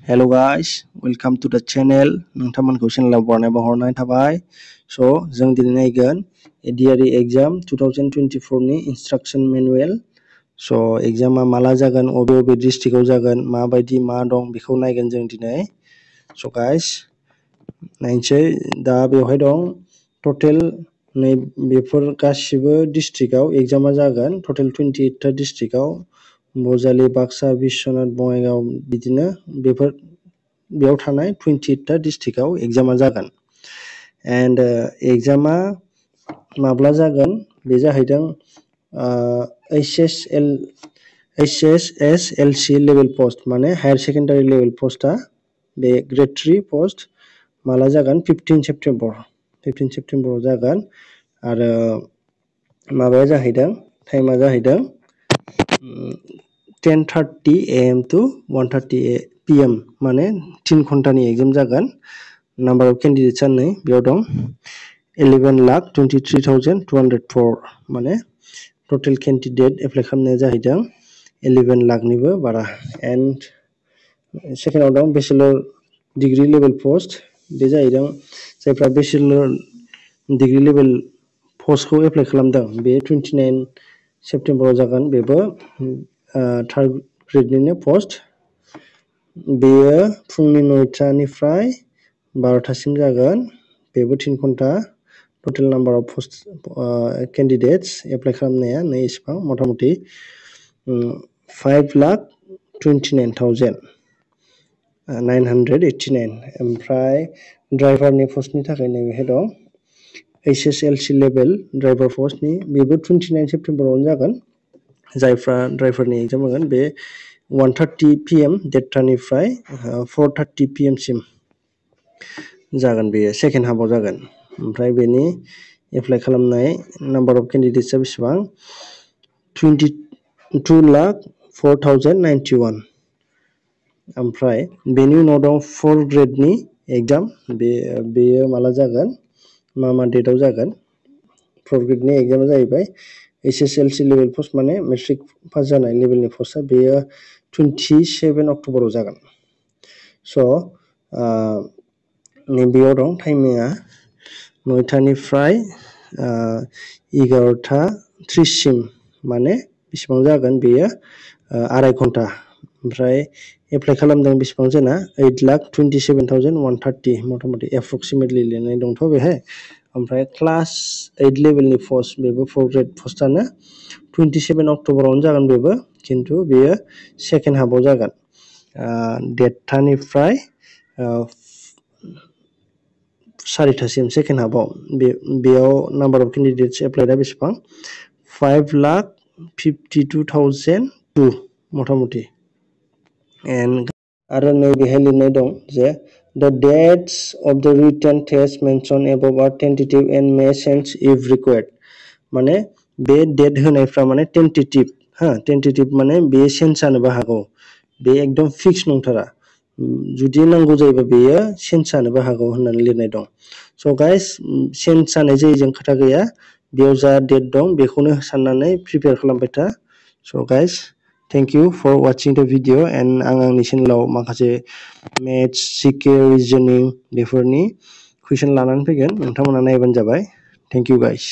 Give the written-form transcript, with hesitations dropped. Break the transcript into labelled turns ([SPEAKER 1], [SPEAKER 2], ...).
[SPEAKER 1] Hello guys, welcome to the channel. नोंथांमोनखौ चेनेलाव बरायनाय बावहरनाय थाबाय। जों दिनै नायगोन ADRE exam 2024 नि instruction manual। एग्जामा माला जागोन, अबे डिस्ट्रिक्टआव जागोन, माबायदि मा दं बेखौ नायगोन जों दिनै। गाइस नायनोसै दा बेवहाय दं टटेल नै बेफोर गासिबो डिस्ट्रिक्टआव एग्जामा जागोन। टटेल 28 टा डिस्ट्रिक्टआव बजालि, बाक्सा, बिश्वनाथ, बङाइगाव बिदिनो बेयाव थानाय 28 टा डिस्ट्रिक्टआव एग्जामा जागोन। एन्ड एग्जामा माब्ला जागोन बे जाहैदों HSSLC लेभेल पोस्ट माने हायर सेकेन्डारि लेभेल पोस्टआ बे ग्रेड 3 पोस्ट माला जागोन 15 सेप्टेम्बराव जागोन। आरो माबाया जाहैदों टाइमा जाहैदों 10:30 AM to 1:30 PM माने 3 घन्टानि एग्जाम जागोन। नाम्बार अफ केन्डिडेट्सआ नै बेयाव दं 11,23,204 माने टटेल केन्डिडेट एप्लाइ खालामनाया जाहैदों 11 लाखनिबो बारा। एन्ड सेकेन्डआव दं बेचेलर डिग्री लेभेल पोस्ट, बे जाहैदों जायफ्रा बेचेलर डिग्री लेभेल पोस्टखौ एप्लाइ खालामदों बे 29 सेप्टेम्बराव जागोन। बेबो थार्ड ग्रेडनिनो पोस्ट, बेयो फुंनि 9टानिफ्राय 12टासिम जागोन। बेबो 3 घन्टा। टटेल नाम्बार अफ पोस्ट केन्डिडेट्स एप्लाइ खालामनाया नै इसिबां मथा-मथि 5,29,989। ओमफ्राय ड्राइभारनि पस्टनि थाखाय नैबेहाय दं HSLC लेभेल ड्राइभार पस्टनि, बेबो 29 सेप्टेम्बरावनो जागोन। जायफ्रा ड्राइभारनि एग्जाम होगोन बे 1:30 PM देरटानिफ्राय 4:30 PM सिम जागोन, बेयो सेकेन्ड हाफआव जागोन। ओमफ्राय बेनि एप्लाइ खालामनाय नाम्बार अफ केन्डिडेट्सआ बेसेबां 22,04,091। ओमफ्राय बेनि उनाव दं 4 ग्रेडनि एग्जाम, बेयो माला जागोन, मा डेटआव जागोन। 4 ग्रेडनि एग्जामा जाहैबाय HSLC लेभेल पोस्ट माने मेट्रिक पास जानाय लेभेलनि पोस्टआ, बेयो 27 अक्ट'बराव जागोन। नैबेयाव दं टाइमिंआ 9टानिफ्राय 11:30 सिम माने बेसेबां जागोन बेयो 2.5 घन्टा। ओमफ्राय एप्लाइ खालामदों बेसेबां जोंना 8,27,130 मथा-मथि एप्रक्सिमेटलि लिरनाय दंथ' बेहाय। ओमफ्राय क्लास 8 लेभेलनि पोस्ट, बेबो 4 ग्रेड पोस्टआनो 27 अक्ट'बरावनो जागोन बेबो, खिन्थु बेयो सेकेन्ड हाफआव जागोन। 1:30निफ्राय 4:00टासिम सेकेन्ड हाफआव। बेयाव नाम्बार अफ केन्डिडेट्स एप्लाइडआ बेसेबां 5,52,002 मथा-मथि। आरो नैबेहाय लिरनाय दं जे the dates of the written test mentioned above are tentative and may change if required। माने बे डेट होनायफ्रा माने टेन्टेटिभ माने बे चेन्ज जानोबो हागौ, बे एकदम फिक्स नंथारा। जुदि नांगौ जायोबा बेयो चेन्ज जानोबो हागौ होननानै लिरनाय दं। गाइस चेन्ज जानाय जायिजों खोथा गैया, बेयाव जा डेट दं बेखौनो साननानै प्रिपेयार खालामबाय था। Guys thank you for watching the video. And आंनि चेनेलाव माखासे मेथ्स, जिके, रिजनिं बेफोरनि कुइसन लानानै फैगोन, नोंथांमोना नायबानो जाबाय। Thank you guys.